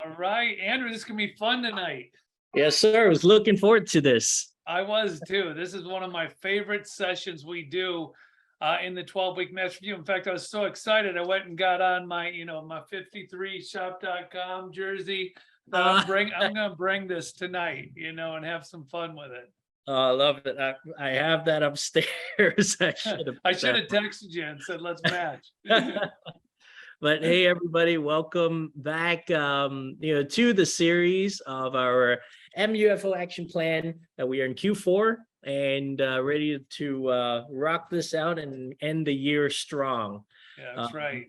All right, Andrew, this is gonna be fun tonight. Yes, sir. I was looking forward to this. I was too. This is one of my favorite sessions we do in the 12-week match review. In fact, I was so excited. I went and got on my, my 53shop.com jersey. I'm gonna bring this tonight, and have some fun with it. Oh, I love it. I have that upstairs. I should have texted you and said, let's match. But hey, everybody, welcome back, to the series of our MUFO action plan. We are in Q4 and ready to rock this out and end the year strong. Yeah, that's right.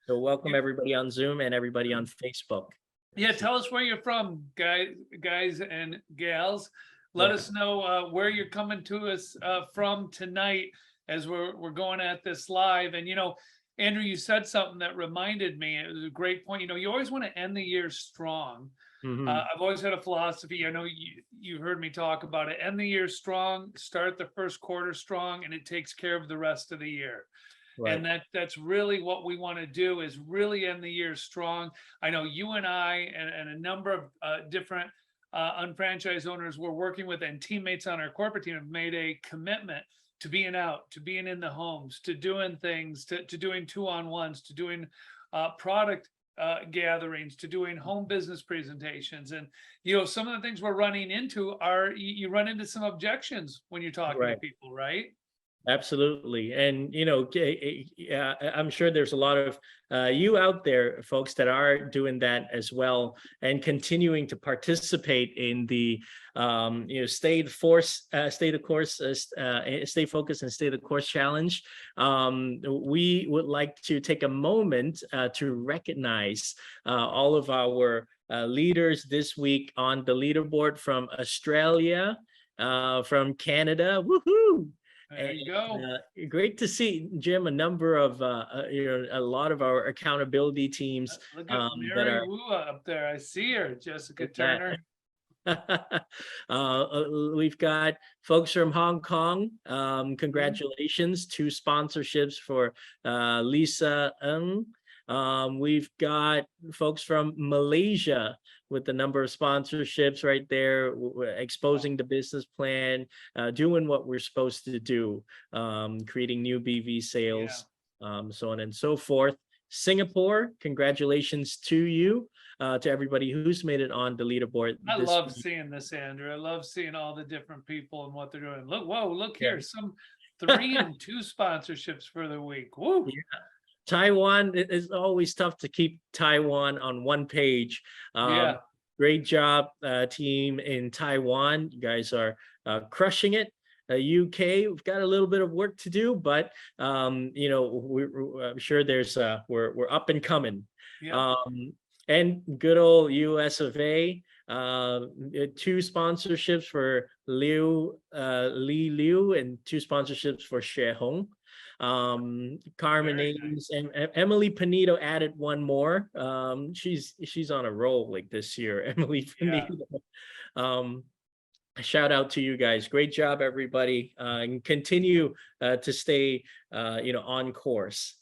So welcome everybody on Zoom and everybody on Facebook. Yeah, tell us where you're from, guys and gals. Let us know where you're coming to us from tonight as we're going at this live. And Andrew, you said something that reminded me. It was a great point. You always want to end the year strong. Mm-hmm. I've always had a philosophy. I know you heard me talk about it. End the year strong, start the first quarter strong, and it takes care of the rest of the year. Right. And that's really what we want to do, is really end the year strong. I know you and I and a number of different unfranchised owners we're working with and teammates on our corporate team have made a commitment to being out, to being in the homes, to doing things, to doing 2-on-1s, to doing product gatherings, to doing home business presentations. And, some of the things we're running into are, you run into some objections when you're talking to people, right? Absolutely. And, I'm sure there's a lot of you out there, folks, that are doing that as well and continuing to participate in the, stay focused and stay the course challenge. We would like to take a moment to recognize all of our leaders this week on the leaderboard from Australia, from Canada. Woohoo! There you go. Great to see, Jim, a number of a lot of our accountability teams. Look at Mary Wu up there. I see her, Jessica Turner. We've got folks from Hong Kong. Congratulations. 2 sponsorships for Lisa Ng. We've got folks from Malaysia with the number of sponsorships right there, exposing the business plan, doing what we're supposed to do, creating new BV sales, so on and so forth. Singapore, congratulations to you, to everybody who's made it on the leaderboard. I love seeing this, Andrew. I love seeing all the different people and what they're doing. Look here, some 3 and 2 sponsorships for the week. Woo! Yeah. Taiwan, it is always tough to keep Taiwan on one page. Great job, team in Taiwan. You guys are crushing it. UK, we've got a little bit of work to do, but I'm sure there's we're up and coming. Yeah. And good old US of A, 2 sponsorships for Li Liu and 2 sponsorships for Xie Hong. Carmen Ames and Emily Panito added 1 more. She's on a roll like this year, Emily Panito. Shout out to you guys. Great job, everybody, and continue to stay on course.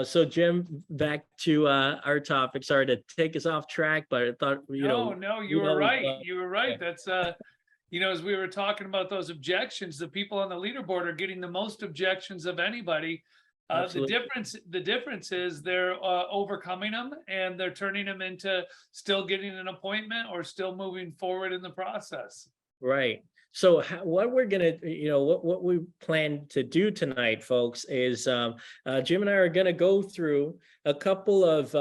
So Jim, back to our topic. Sorry to take us off track, but I thought No, you were right. You were right. That's as we were talking about those objections, the people on the leaderboard are getting the most objections of anybody. The difference is they're overcoming them, and they're turning them into still getting an appointment or still moving forward in the process. Right. So what we're gonna, what we plan to do tonight, folks, is Jim and I are gonna go through a couple of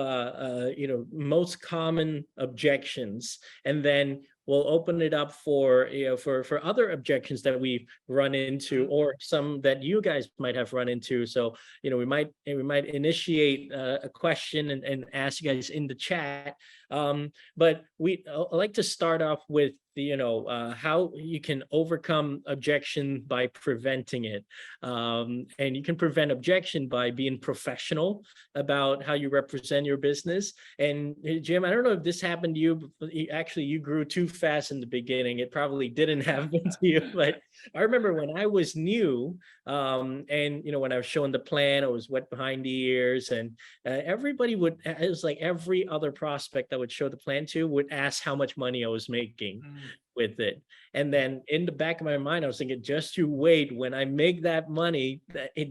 most common objections, and then we'll open it up for for other objections that we've run into, or some that you guys might have run into. So we might initiate a question and ask you guys in the chat. But I like to start off with how you can overcome objection by preventing it. And you can prevent objection by being professional about how you represent your business. And Jim, I don't know if this happened to you, but actually you grew too fast in the beginning. It probably didn't happen to you, but I remember when I was new, and when I was showing the plan, I was wet behind the ears, and everybody it was like every other prospect that would show the plan to would ask how much money I was making Mm, with it. And then in the back of my mind, I was thinking, just you wait, when I make that money,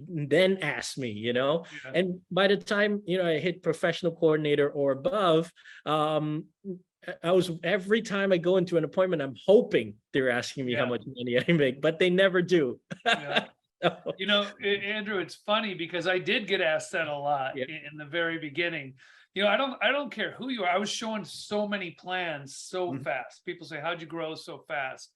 then ask me, yeah, And by the time, I hit professional coordinator or above, I was, every time I go into an appointment, I'm hoping they're asking me how yeah, much money I make, but they never do. yeah. So, Andrew, it's funny because I did get asked that a lot yeah. in the very beginning. I don't care who you are. I was showing so many plans so Mhm. fast. People say, "How'd you grow so fast?"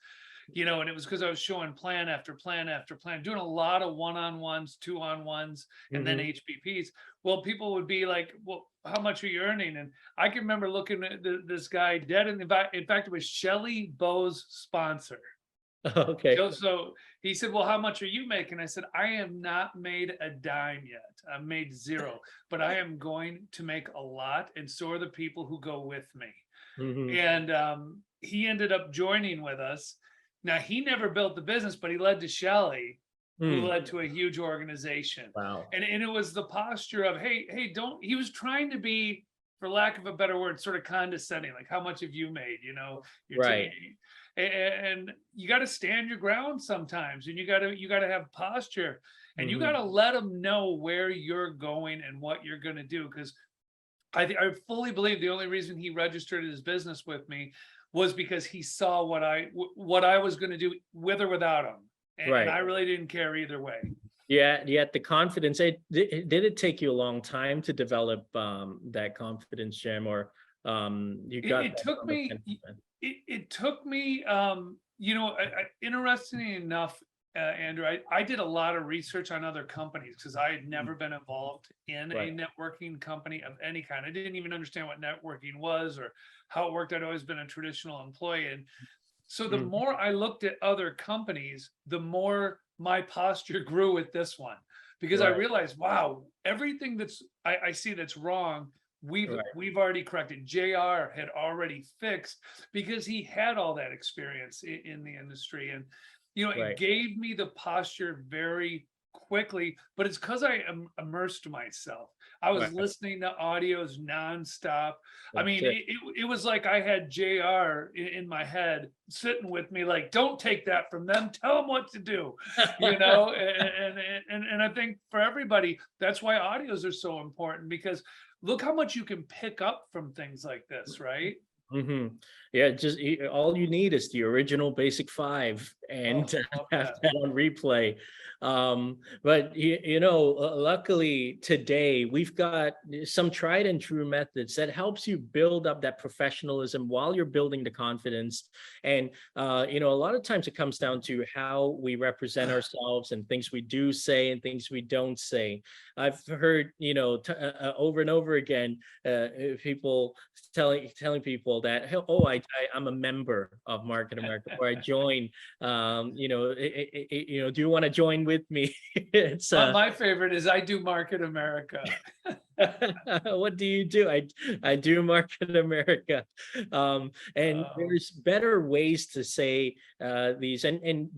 And it was because I was showing plan after plan after plan, doing a lot of one-on-ones, two-on-ones, and then Mhm. HPPs. Well, people would be like, "Well, how much are you earning?" And I can remember looking at this guy dead in fact, it was Shelley Bow's sponsor. Okay. So he said, "Well, how much are you making?" I said, "I am not made a dime yet. I'm made zero, but I am going to make a lot, and so are the people who go with me." Mhm. And he ended up joining with us. Now he never built the business, but he led to Shelley, who Mm. led to a huge organization. Wow. And it was the posture of, hey, don't. He was trying to be, for lack of a better word, sort of condescending, like, how much have you made? You're Right. and you got to stand your ground sometimes, and you got to have posture, and you got Mhm. to let them know where you're going and what you're going to do. Because I fully believe the only reason he registered his business with me was because he saw what I was going to do with or without him, and Right. I really didn't care either way. Yeah, yet the confidence, did it take you a long time to develop that confidence, Jim, or you It, got it that took from a me. pen? It took me. Interestingly enough, Andrew, I did a lot of research on other companies because I had Mm. never been involved in Right. a networking company of any kind. I didn't even understand what networking was or how it worked. I'd always been a traditional employee, and so the Mhm. more I looked at other companies, the more my posture grew with this one, because I Right. realized, wow, everything I see that's wrong, we've Right. we've already corrected. JR had already fixed because he had all that experience in the industry, and it Right. gave me the posture very quickly. But it's because I immersed myself. I was Right. listening to audios nonstop. I That's mean, it. it was like I had JR in my head sitting with me, like, "Don't take that from them. Tell them what to do," and I think for everybody, that's why audios are so important, because look how much you can pick up from things like this, right? Hmm. Yeah, just all you need is the original basic five and Oh, to love have that. that on replay. But luckily today we've got some tried and true methods that helps you build up that professionalism while you're building the confidence. And a lot of times it comes down to how we represent ourselves and things we do say and things we don't say. I've heard, over and over again, people telling people that, "Hey, oh, I'm a member of Market America, or I join, do you want to join with me?" It's My favorite is I do Market America. what do you do? I do Market America. And Oh, there's better ways to say these, and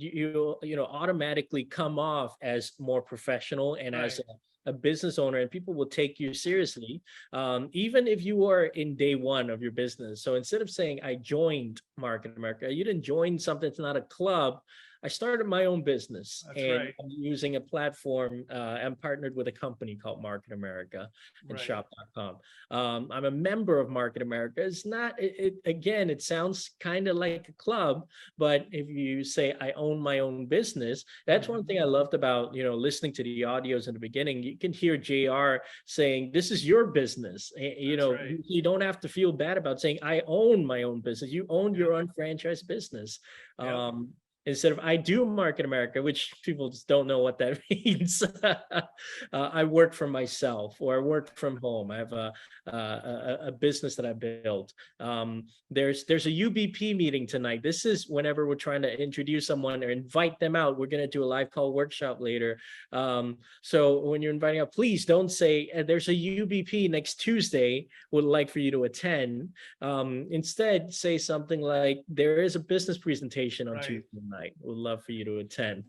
automatically come off as more professional and as right. a business owner, and people will take you seriously, even if you are in day one of your business. So instead of saying I joined Market America, you didn't join something. It's not a club. I started my own business, That's and right. I'm using a platform. I'm partnered with a company called Market America and Right. shop.com. I'm a member of Market America. It's not, again, it sounds kind of like a club, but if you say I own my own business, that's one Mhm. thing I loved about, listening to the audios in the beginning. You can hear JR saying, this is your business. That's right. You don't have to feel bad about saying I own my own business. You own Yep. your unfranchised business. Yep. Um, Instead of I do Market America, which people just don't know what that means. I work for myself, or I work from home. I have a business that I built. There's a UBP meeting tonight. This is whenever we're trying to introduce someone or invite them out. We're going to do a live call workshop later. So when you're inviting out, please don't say there's a UBP next Tuesday. Would like for you to attend. Instead, say something like there is a business presentation on Right. Tuesday night. Would love for you to attend.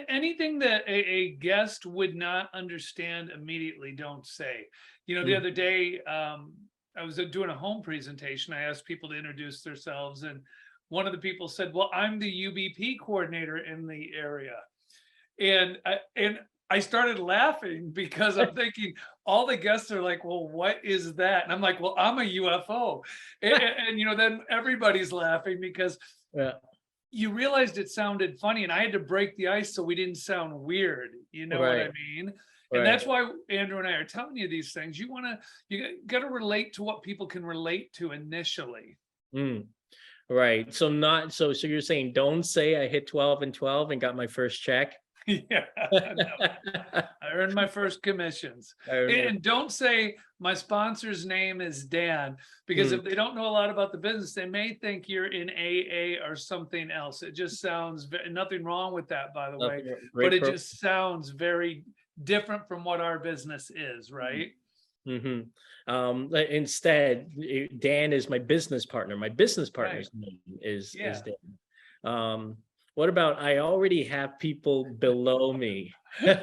Anything that a guest would not understand immediately, don't say. The Mm. other day, I was doing a home presentation. I asked people to introduce themselves, and one of the people said, "Well, I'm the UBP coordinator in the area." And I started laughing because I'm thinking all the guests are like, "Well, what is that?" And I'm like, "Well, I'm a UFO." And you know, then everybody's laughing because Yeah. you realized it sounded funny, and I had to break the ice so we didn't sound weird. You know what I Right. mean? And Right. that's why Andrew and I are telling you these things. You got to relate to what people can relate to initially. Mm. Right. So not so you're saying don't say I hit 12 and 12 and got my first check. Yeah, no, I earned my first commissions. I remember. And don't say my sponsor's name is Dan, because Mm. if they don't know a lot about the business, they may think you're in AA or something else. It just sounds nothing wrong with that, by the way, Nothing- but Great it pro. just sounds very different from what our business is, right? Mm-hmm. Instead, Dan is my business partner. My business Right. partner's name is Yeah. Dan. What about I already have people below me? I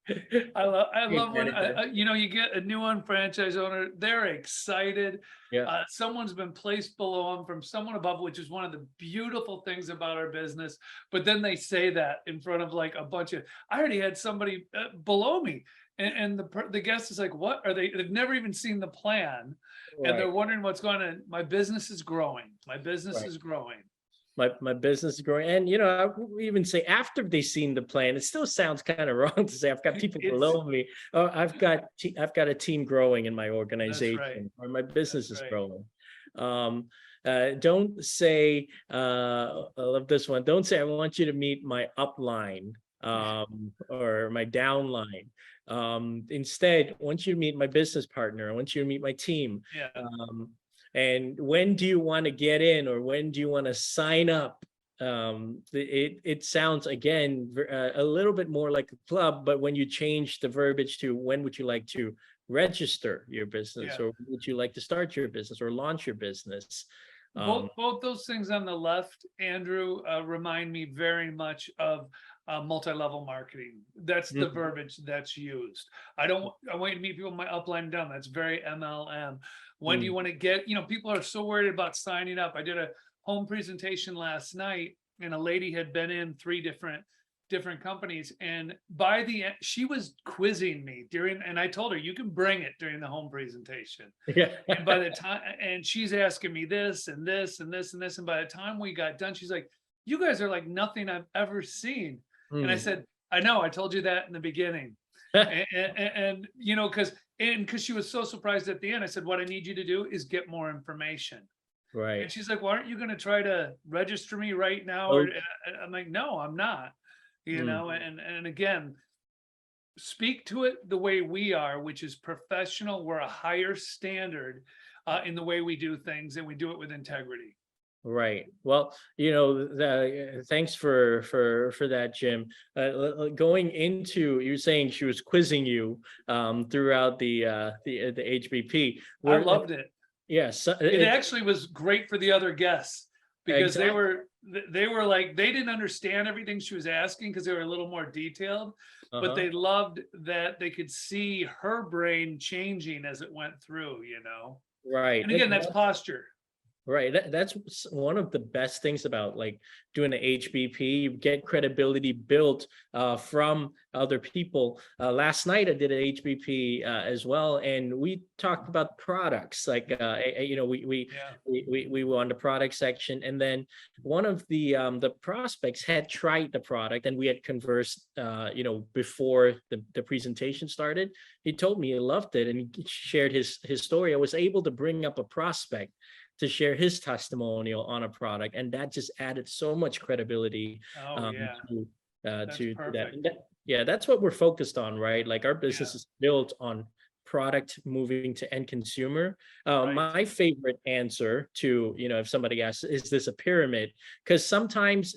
Good love when manager. you know, you get a new one franchise owner, they're excited. Yeah. Someone's been placed below them from someone above, which is one of the beautiful things about our business. But then they say that in front of like a bunch of, I already had somebody below me, and the guest is like, "What are they?" They've never even seen the plan, and they're Right. wondering what's going on. My business is growing. My business Right. is growing. My business is growing, and I would even say after they've seen the plan, it still sounds kind of wrong to say I've got people It's below me. Oh, I've got a team growing in my That's right. organization, or my business That's is right. growing. Don't say I love this one. Don't say I want you to meet my upline or my downline. Instead, I want you to meet my business partner. I want you to meet my team. Yeah. And when do you want to get in, or when do you want to sign up? It sounds again a little bit more like a club, but when you change the verbiage to when would you like to register your business, Yeah. or would you like to start your business or launch your business? Both those things on the left, Andrew, remind me very much of multi-level marketing. That's the Mhm. verbiage that's used. I want you to meet people in my upline and down. That's very MLM. When do you Mm. want to get, people are so worried about signing up. I did a home presentation last night, and a lady had been in three different companies, and by the end she was quizzing me and I told her, you can bring it during the home presentation. Yeah. And by the time, and she's asking me this and this and this and this, and by the time we got done, she's like, "You guys are like nothing I've ever seen." And I Mm. said, "I know, I told you that in the beginning." And because she was so surprised at the end, I said, "What I need you to do is get more information." And Right. she's like, "Well, aren't you going to try to register me right now?" Or Oh. and I'm like, "No, I'm not." Mm. And again, speak to it the way we are, which is professional. We're a higher standard in the way we do things, and we do it with integrity. Right. Well, thanks for that, Jim. Going into, you're saying she was quizzing you throughout the HBP. I We're loved it. yes, It actually was great for the other guests because exactly. they were like, they didn't understand everything she was asking because they were a little more detailed, but Uh-huh. they loved that they could see her brain changing as it went through. Right. And again, that's posture. Right. That's one of the best things about like doing an HBP. You get credibility built from other people. Last night I did an HBP as well, and we talked about products. Like Yeah. we were on the product section, and then one of the prospects had tried the product, and we had conversed before the presentation started. He told me he loved it, and he shared his story. I was able to bring up a prospect to share his testimonial on a product, and that just added so much credibility Oh yeah. to That's that. perfect. Yeah, that's what we're focused on, right? Like our Yeah. business is built on product moving to end consumer. Right. My favorite answer to, if somebody asks, is this a pyramid? Because sometimes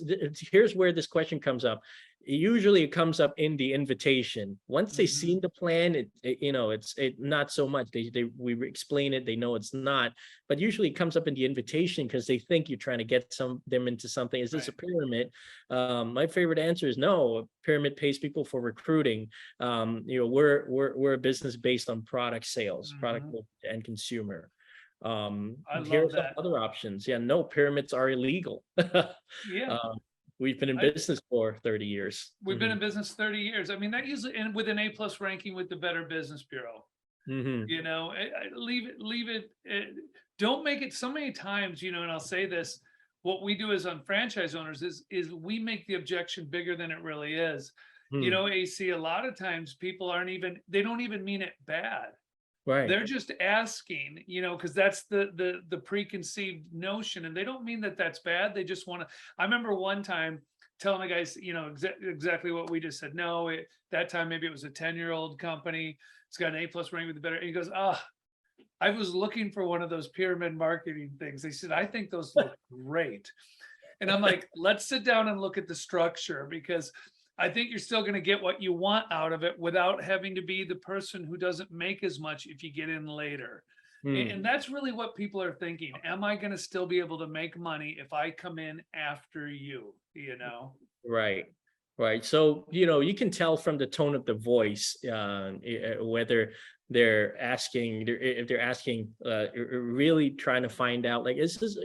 here's where this question comes up. usually it comes up in the invitation. Once they've Mhm. seen the plan, it's not so much. We explain it, they know it's not, but usually it comes up in the invitation because they think you're trying to get them into something. Is this a Right. pyramid? My favorite answer is no. A pyramid pays people for recruiting. We're a business based on product sales, product Mhm. and consumer. I Here are love some that. other options. Yeah, no, pyramids are illegal. Yeah. Um, we've been in I business for 30 years. We've been in business 30 years. I mean, that usually and with an A+ ranking with the Better Business Bureau. Hmm. Leave it. Don't make it so many times, and I'll say this, what we do as on franchise owners is we make the objection bigger than it really is. AC, a lot of times people they don't even mean it bad. Right. They're just asking, because that's the preconceived notion, and they don't mean that that's bad. They just want to. I remember one time telling the guys, exactly what we just said. No, that time maybe it was a 10-year-old company. It's got an A+ rating with the Better. And he goes, I was looking for one of those pyramid marketing things. They said, I think those look great. And I'm like, let's sit down and look at the structure, because I think you're still going to get what you want out of it without having to be the person who doesn't make as much if you get in later. And Hmm. that's really what people are thinking. Am I going to still be able to make money if I come in after you? Right. Right. So, you can tell from the tone of the voice, whether if they're asking, really trying to find out, like, is this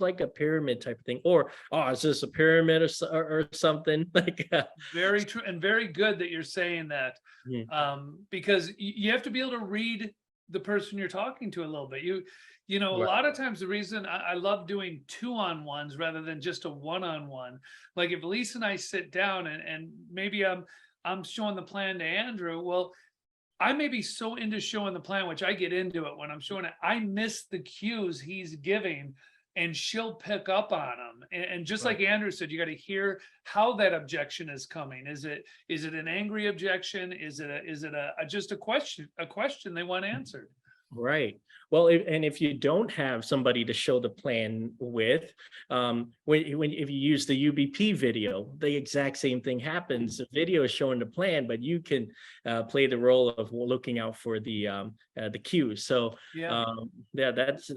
like a pyramid type of thing? Or, oh, is this a pyramid or something? Like, Very true, and very good that you're saying that, mm, because you have to be able to read the person you're talking to a little bit. A right. lot of times the reason I love doing 2-on-1s rather than just a 1-on-1, like if Lisa and I sit down and maybe I'm showing the plan to Andrew, well, I may be so into showing the plan, which I get into it when I'm showing it. I miss the cues he's giving, and she'll pick up on them. And just Right. like Andrew said, you got to hear how that objection is coming. Is it an angry objection? Is it just a question they want answered? Right. Well, and if you don't have somebody to show the plan with, if you use the UBP video, the exact same thing happens. The video is showing the plan, but you can play the role of looking out for the cues. So Yeah. yeah, that's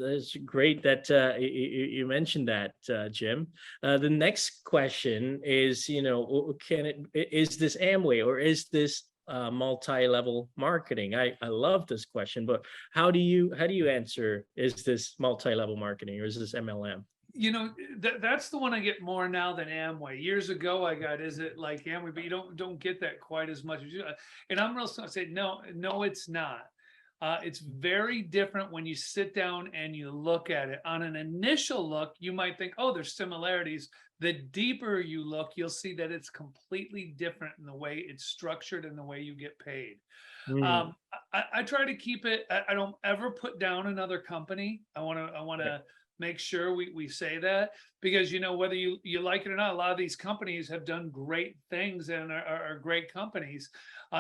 great that you mentioned that, Jim. The next question is, is this Amway or is this multi-level marketing? I love this question, but how do you answer, is this multi-level marketing or is this MLM? That's the one I get more now than Amway. Years ago, I got, is it like Amway? But you don't get that quite as much as you. And I'm real say no, no, it's not. It's very different when you sit down and you look at it. On an initial look, you might think, oh, there's similarities. The deeper you look, you'll see that it's completely different in the way it's structured and the way you get paid. Mm, I try to keep it. I don't ever put down another company. I want to make sure we say that, because whether you like it or not, a lot of these companies have done great things and are great companies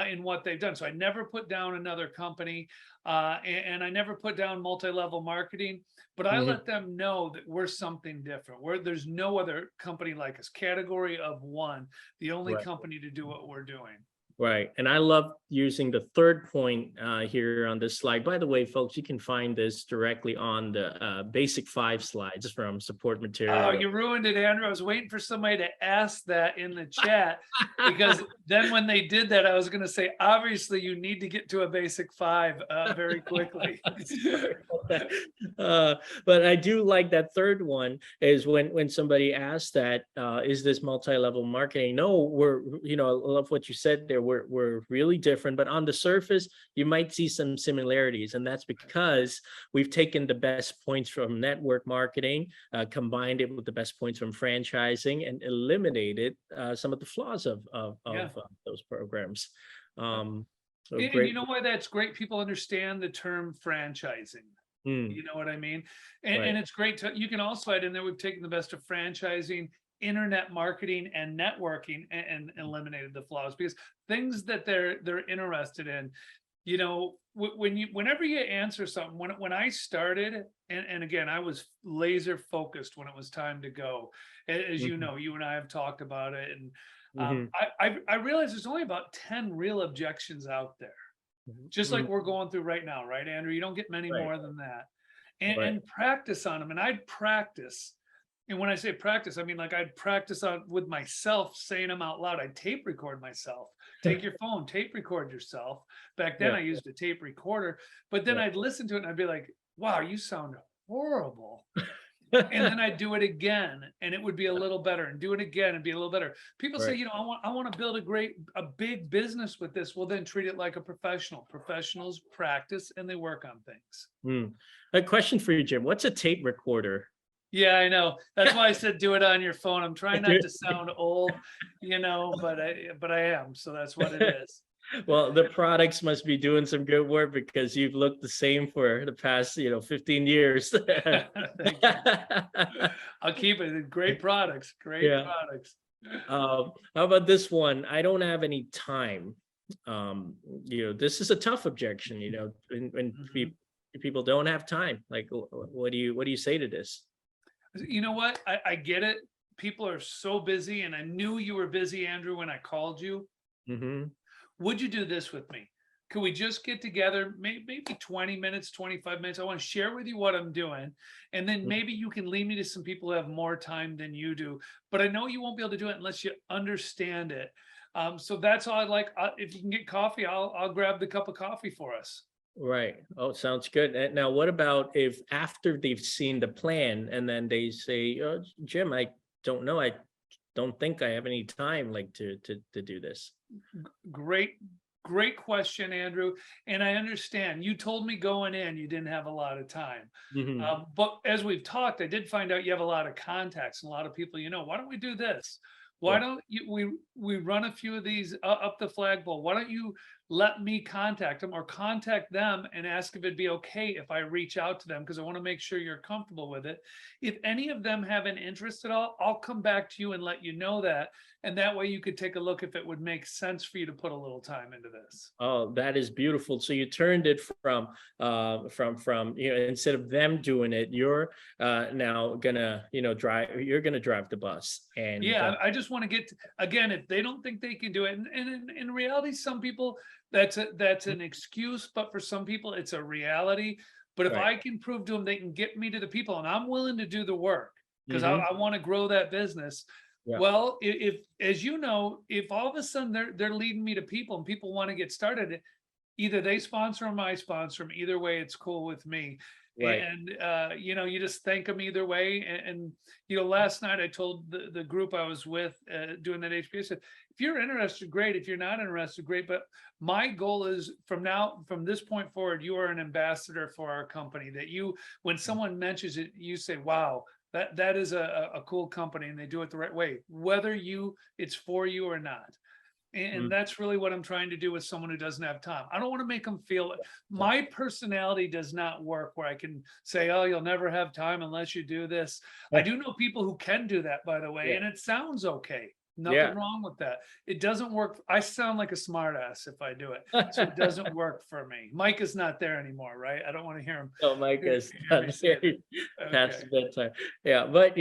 in what they've done. So I never put down another company, and I never put down multi-level marketing. But I mhm. let them know that we're something different. There's no other company like us. Category of one, the only Right. company to do what we're doing. Right. And I love using the third point here on this slide. By the way, folks, you can find this directly on the basic 5 slides from support Oh, material. you ruined it, Andrew. I was waiting for somebody to ask that in the chat, because then when they did that, I was going to say, obviously, you need to get to a basic 5 very quickly. Sorry about that. But I do like that third one, is when somebody asks that, is this multi-level marketing? No, I love what you said there. We're really different, but on the surface, you might see some similarities. And that's because we've taken the best points from network marketing, combined it with the best points from franchising, and eliminated some of the flaws Yeah. of those programs. So And you great. know why that's great? People understand the term franchising. Mm, You know what I mean? And right. it's great to, you can also add in there, we've taken the best of franchising, internet marketing, and networking, and eliminated the flaws, because things that they're interested in, whenever you answer something, when I started, and again, I was laser focused when it was time to go. As you Mhm. know, you and I have talked about it, and Mhm. I realize there's only about 10 real objections out there, just like Mhm. we're going through right now, right, Andrew? You don't get many Right, more than that. right. And practice on them. And I'd practice. And when I say practice, I mean like I'd practice on with myself saying them out loud. I'd tape record myself. Take your phone, tape record yourself. Back then Yeah, I used a tape recorder, but then yeah. I'd listen to it and I'd be like, wow, you sound horrible. And then I'd do it again and it would be a little better, and do it again and be a little better. People say, Right. you know, I want to build a big business with this. Well, then treat it like a professional. Professionals practice and they work on things. Mm. A question for you, Jim. What's a tape recorder? Yeah, I know. That's why I said do it on your phone. I'm trying not to sound old, but I am. So that's what it is. Well, the products must be doing some good work because you've looked the same for the past, 15 years. Thank you. I'll keep it. Great products. Great Yeah. products. How about this one? I don't have any time. This is a tough objection, when Mhm. people don't have time. Like, what do you say to this? You know what? I get it. People are so busy, and I knew you were busy, Andrew, when I called you. Hmm. Would you do this with me? Could we just get together, maybe 20 minutes, 25 minutes? I want to share with you what I'm doing. And then maybe you can lead me to some people who have more time than you do. But I know you won't be able to do it unless you understand it. So that's all I'd like. If you can get coffee, I'll grab the cup of coffee for us. Right. Oh, sounds good. Now, what about if after they've seen the plan and then they say, "Oh, Jim, I don't know. I don't think I have any time, like to do this." Great, great question, Andrew. And I understand you told me going in you didn't have a lot of time. Hmm. But as we've talked, I did find out you have a lot of contacts and a lot of people. Why don't we do this? Why Yeah. don't we run a few of these up the flagpole? Why don't you let me contact them or contact them and ask if it'd be okay if I reach out to them, because I want to make sure you're comfortable with it. If any of them have an interest at all, I'll come back to you and let you know that. And that way you could take a look if it would make sense for you to put a little time into this. Oh, that is beautiful. So you turned it from instead of them doing it, you're now gonna drive. You're gonna drive the bus, and Yeah, I just want to get again, if they don't think they can do it, and in reality, some people that's an excuse, but for some people it's a reality. But if right. I can prove to them they can get me to the people, and I'm willing to do the work because Hmm. I want to grow that business. Yeah. Well, if as you know, if all of a sudden they're leading me to people and people want to get started, either they sponsor them, I sponsor them. Either way, it's cool with me. Right. And you just thank them either way. And last night I told the group I was with doing that HPA, I said, if you're interested, great. If you're not interested, great. But my goal is from this point forward, you are an ambassador for our company. That when someone mentions it, you say, wow, that is a cool company and they do it the right way, whether it's for you or not. And Mm. that's really what I'm trying to do with someone who doesn't have time. I don't want to make them feel my personality does not work where I can say, oh, you'll never have time unless you do this. I do know people who can do that, by the way, Yeah. and it sounds okay. Yeah. Nothing wrong with that. It doesn't work. I sound like a smartass if I do it. So it doesn't work for me. Mike is not there anymore, right? I don't want to hear him Oh my hear, goodness, hear me say that. that's Okay. bedtime. Yeah, but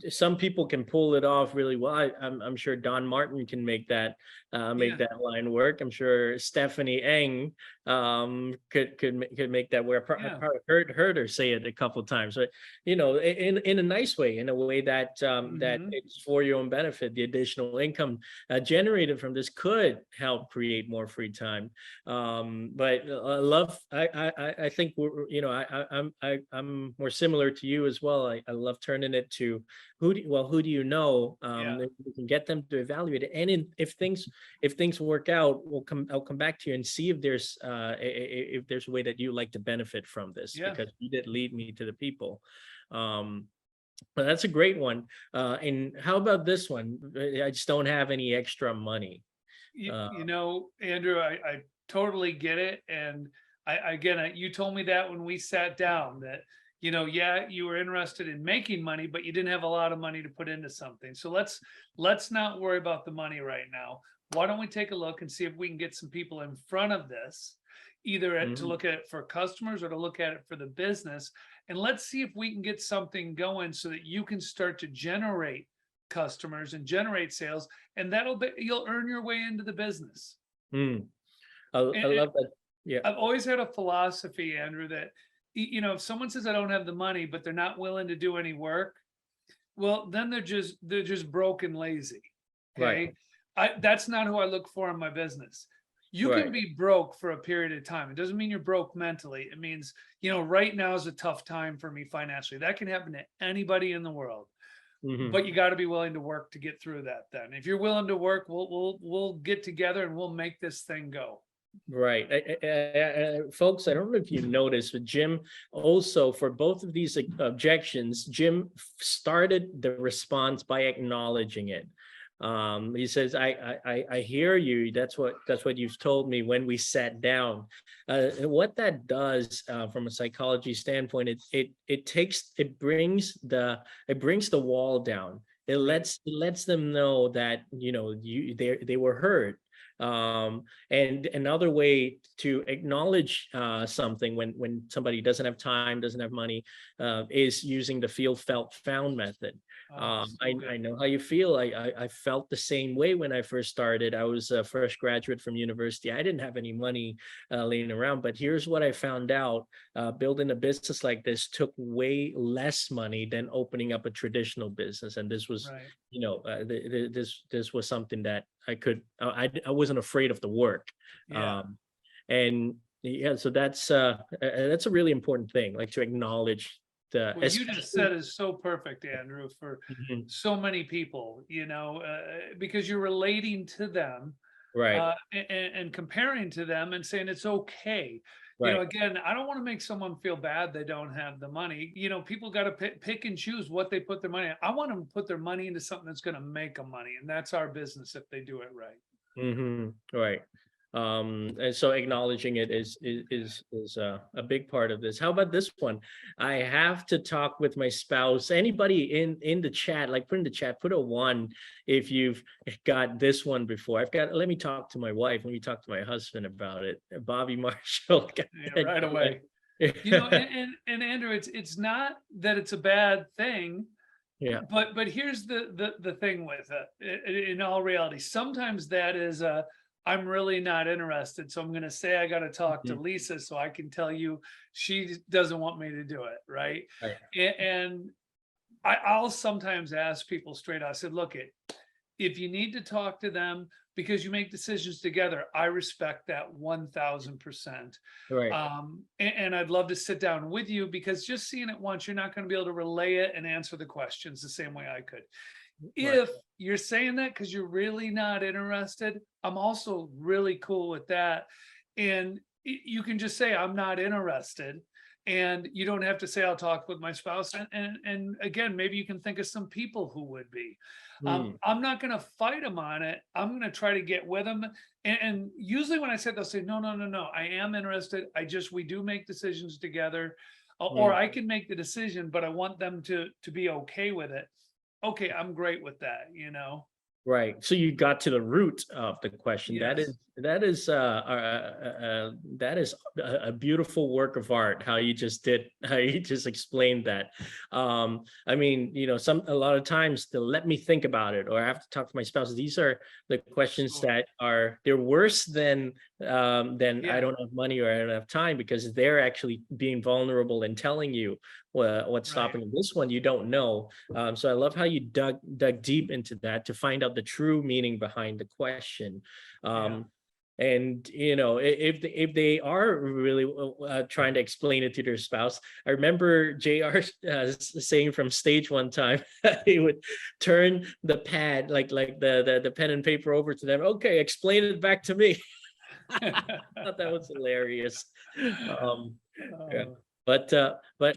some people can pull it off really well. I'm sure Don Martin can make Yeah. that line work. I'm sure Stephanie Eng could make that work. I Yeah. probably heard her say it a couple times, but in a nice way, in a way that that Hmm. it's for your own benefit. The additional income generated from this could help create more free time. But I love. I think I'm more similar to you as well. I love turning it to who do you know? Yeah. If we can get them to evaluate it, and if things work out, I'll come back to you and see if there's if there's a way that you like to benefit from this, Yeah. because you did lead me to the people. But that's a great one. And how about this one? I just don't have any extra money. Uh, Andrew, I totally get it. And you told me that when we sat down that, yeah, you were interested in making money, but you didn't have a lot of money to put into something. So let's not worry about the money right now. Why don't we take a look and see if we can get some people in front of this, either to mhm. look at it for customers or to look at it for the business. And let's see if we can get something going so that you can start to generate customers and generate sales, and you'll earn your way into the business. Mm. I And love that. Yeah. I've always had a philosophy, Andrew, that if someone says I don't have the money, but they're not willing to do any work, well, then they're just broke and lazy. Right. Okay. That's not who I look for in my business. You can Right. be broke for a period of time. It doesn't mean you're broke mentally. It means, right now is a tough time for me financially. That can happen to anybody in the world. Mhm. But you got to be willing to work to get through that. Then, if you're willing to work, we'll get together and we'll make this thing go. Right. Folks, I don't know if you noticed, but Jim also, for both of these objections, Jim started the response by acknowledging it. He says, I hear you. That's what you've told me when we sat down. And what that does, from a psychology standpoint, it brings the wall down. It lets them know that they were heard. And another way to acknowledge something when somebody doesn't have time, doesn't have money, is using the feel, felt, found method. I know how you feel. I felt the same way when I first started. I was a fresh graduate from university. I didn't have any money laying around, but here's what I found out. Building a business like this took way less money than opening up a traditional business. And this was, this was something that I wasn't afraid of the work. Yeah. And yeah, so that's a really important thing, like to acknowledge What you just said is so perfect, Andrew, for Mhm. so many people, because you're relating to them, Right. and comparing to them and saying it's okay. Right. Again, I don't want to make someone feel bad they don't have the money. People got to pick and choose what they put their money in. I want them to put their money into something that's going to make them money, and that's our business if they do it right. Right. And so acknowledging it is a big part of this. How about this one? I have to talk with my spouse. Anybody in the chat, like put in the chat, put a 1 if you've got this one before. Let me talk to my wife. Let me talk to my husband about it. Bobby Marshall. Yeah, right away. And Andrew, it's not that it's a bad thing. Yeah. But here's the thing with it. In all reality, sometimes that is I'm really not interested. So I'm going to say I got to talk to Lisa so I can tell you she doesn't want me to do it. Right. Right. And I'll sometimes ask people straight out. I said, look, if you need to talk to them because you make decisions together, I respect that 1000%. Right. And I'd love to sit down with you, because just seeing it once, you're not going to be able to relay it and answer the questions the same way I could. If you're saying that because you're really not interested, I'm also really cool with that. And you can just say, I'm not interested. And you don't have to say, I'll talk with my spouse. And again, maybe you can think of some people who would be. I'm not going to fight them on it. I'm going to try to get with them. And usually when I say, they'll say, no, I am interested. We do make decisions together. Or I can make the decision, but I want them to be okay with it. Okay, I'm great with that, Right. So you got to the root of the question. Yes. That is a beautiful work of art. How you just explained that. I mean, a lot of times they'll let me think about it, or I have to talk to my spouse. These are the questions that they're worse than I don't have money or I don't have time, because they're actually being vulnerable and telling you what's stopping them. This one you don't know. So I love how you dug deep into that to find out the true meaning behind the question. And if they are really trying to explain it to their spouse, I remember JR saying from stage one time, he would turn the pad, like the pen and paper, over to them. Okay, explain it back to me. I thought that was hilarious. Yeah. But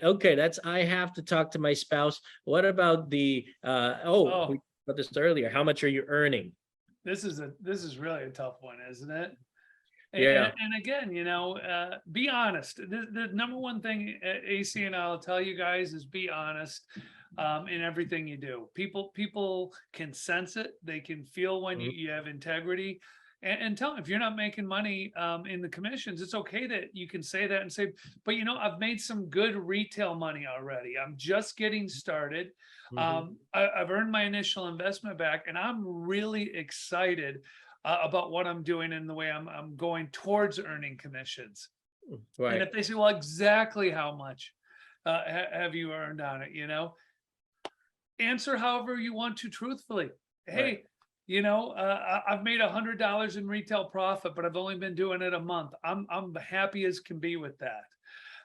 okay, I have to talk to my spouse. What about we talked about this earlier. How much are you earning? This is really a tough one, isn't it? Yeah. And again, be honest. The number one thing AC and I'll tell you guys is be honest in everything you do. People can sense it. They can feel when you have integrity. and tell them if you're not making money in the commissions, it's okay that you can say that and say, but I've made some good retail money already. I'm just getting started. I've earned my initial investment back, and I'm really excited about what I'm doing and the way I'm going towards earning commissions. And Right. if they say, well, exactly how much have you earned on it? Answer however you want to truthfully. Hey, I've made $100 in retail profit, but I've only been doing it a month. I'm happy as can be with that.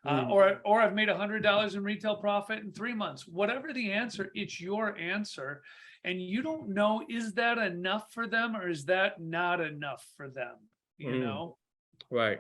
Or I've made $100 in retail profit in 3 months. Whatever the answer, it's your answer. And you don't know, is that enough for them or is that not enough for them? Right.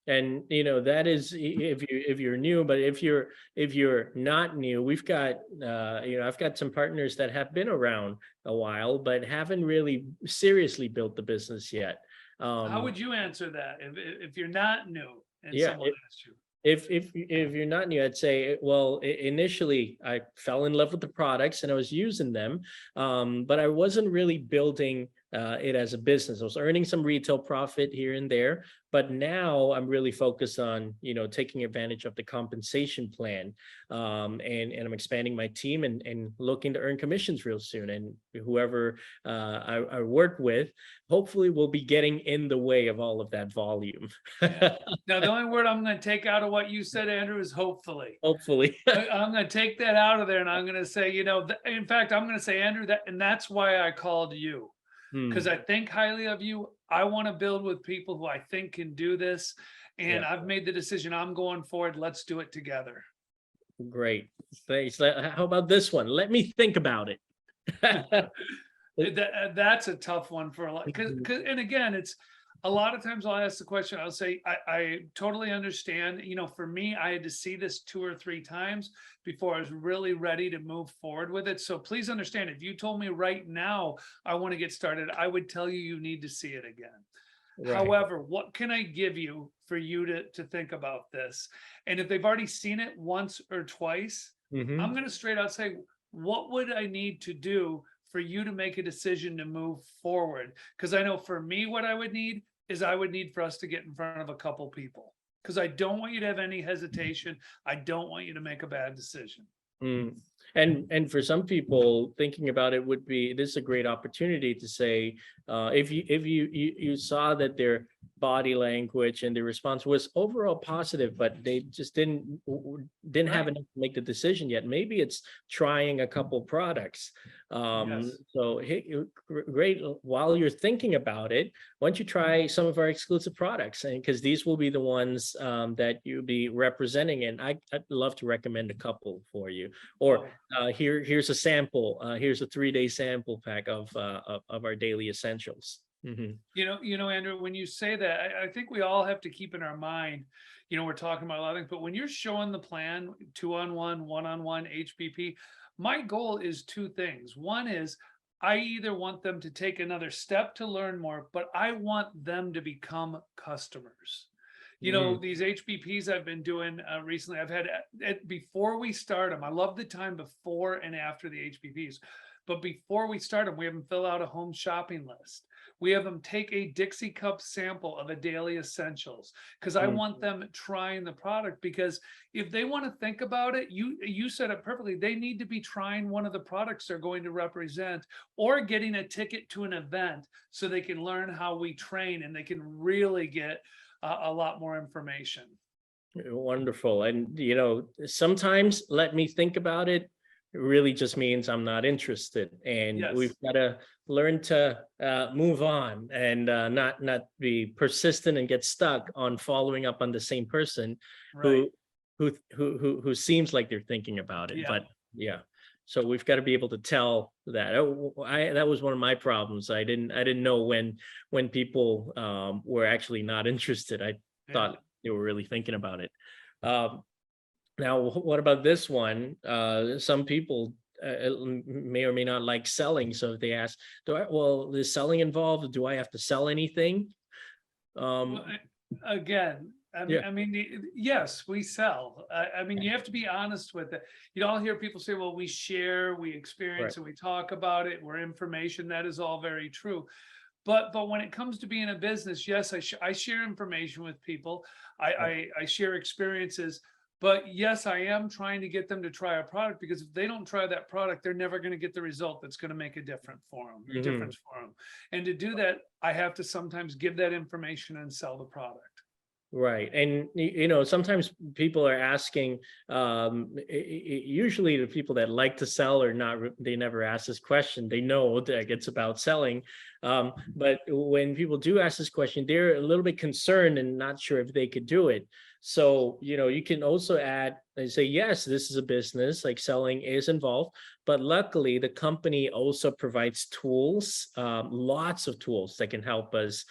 And that is if you're new, but if you're not new, we've got I've got some partners that have been around a while but haven't really seriously built the business yet. How would you answer that if you're not new and someone asked you? If you're not new, I'd say, well, initially I fell in love with the products and I was using them, but I wasn't really building it as a business. I was earning some retail profit here and there, but now I'm really focused on taking advantage of the compensation plan, and I'm expanding my team and looking to earn commissions real soon. And whoever I work with, hopefully, will be getting in the way of all of that volume. Yeah. Now, the only word I'm going to take out of what you said, Andrew, is hopefully. Hopefully. I'm going to take that out of there, and I'm going to say, in fact, I'm going to say, Andrew, and that's why I called you. Because I think highly of you. I want to build with people who I think can do this. And I've made the decision. I'm going forward. Let's do it together. Great. Thanks. How about this one? Let me think about it. That's a tough one for a lot. And again, it's a lot of times I'll ask the question. I'll say, I totally understand. For me, I had to see this 2 or 3 times before I was really ready to move forward with it. So please understand, if you told me right now I want to get started, I would tell you need to see it again. Right. However, what can I give you for you to think about this? And if they've already seen it once or twice, I'm going to straight out say, what would I need to do for you to make a decision to move forward? Because I know for me, what I would need for us to get in front of a couple people, because I don't want you to have any hesitation. I don't want you to make a bad decision. And for some people, thinking about it this is a great opportunity to say, if you saw that their body language and their response was overall positive, but they just didn't have enough to make the decision yet. Maybe it's trying a couple products. So hey, great. While you're thinking about it, why don't you try some of our exclusive products? And because these will be the ones that you'll be representing, and I'd love to recommend a couple for you. Or here's a sample. Here's a 3-day sample pack of our daily essentials. Andrew, when you say that, I think we all have to keep in our mind, we're talking about a lot of things, but when you're showing the plan 2-on-1, 1-on-1 HPP, my goal is 2 things. One is I either want them to take another step to learn more, but I want them to become customers. These HPPs I've been doing recently, I've had before we start them. I love the time before and after the HPPs, but before we start them, we have them fill out a home shopping list. We have them take a Dixie cup sample of a daily essentials, because I want them trying the product. Because if they want to think about it, you said it perfectly. They need to be trying one of the products they're going to represent, or getting a ticket to an event so they can learn how we train and they can really get a lot more information. Wonderful. And sometimes let me think about it really just means I'm not interested, and we've got to learn to move on and not be persistent and get stuck on following up on the same person who seems like they're thinking about it. But so we've got to be able to tell that. That was one of my problems. I didn't know when people were actually not interested. I thought they were really thinking about it. Now, what about this one? Some people may or may not like selling. So if they ask, is selling involved? Do I have to sell anything? Again, I mean, yes, we sell. I mean, you have to be honest with it. I'll hear people say, well, we share, we experience, and we talk about it. We're information. That is all very true. But when it comes to being a business, yes, I share information with people. I share experiences. But yes, I am trying to get them to try a product, because if they don't try that product, they're never going to get the result that's going to make a difference for them. And to do that, I have to sometimes give that information and sell the product. Right. And, sometimes people are asking, usually the people that like to sell or not, they never ask this question. They know that it's about selling. But when people do ask this question, they're a little bit concerned and not sure if they could do it. So, you can also add and say, yes, this is a business, like selling is involved, but luckily the company also provides tools, lots of tools that can help us,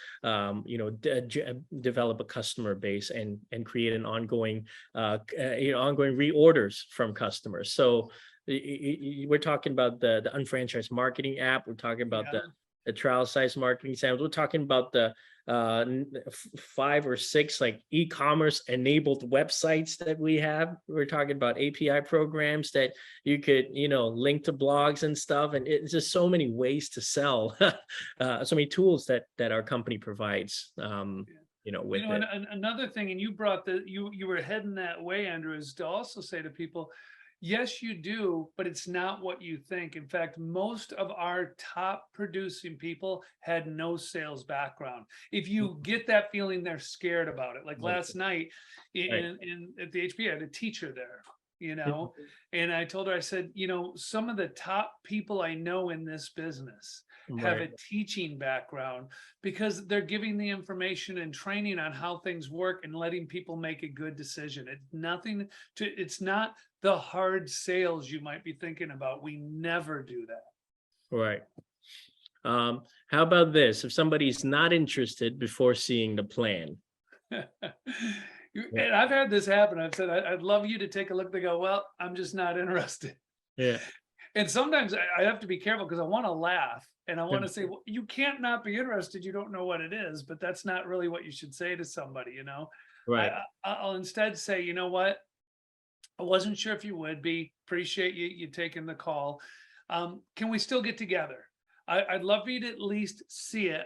develop a customer base and create an ongoing, ongoing reorders from customers. So we're talking about the unfranchised marketing app. We're talking about the trial size marketing samples. We're talking about the 5 or 6 like e-commerce enabled websites that we have. We're talking about API programs that you could, link to blogs and stuff. And it's just so many ways to sell, so many tools that our company provides. With it. Another thing, and you brought you were heading that way, Andrew, is to also say to people, yes, you do, but it's not what you think. In fact, most of our top producing people had no sales background. If you get that feeling, they're scared about it. Like last night at the HP, I had a teacher there, and I told her, I said, some of the top people I know in this business have a teaching background, because they're giving the information and training on how things work and letting people make a good decision. It's not the hard sales you might be thinking about. We never do that. Right. How about this? If somebody's not interested before seeing the plan? And I've had this happen. I've said, I'd love you to take a look. They go, well, I'm just not interested. Yeah. And sometimes I have to be careful, because I want to laugh and I want to say, well, you can't not be interested. You don't know what it is, but that's not really what you should say to somebody, Right. I'll instead say, you know what? I wasn't sure if you would be. Appreciate you taking the call. Can we still get together? I'd love for you to at least see it.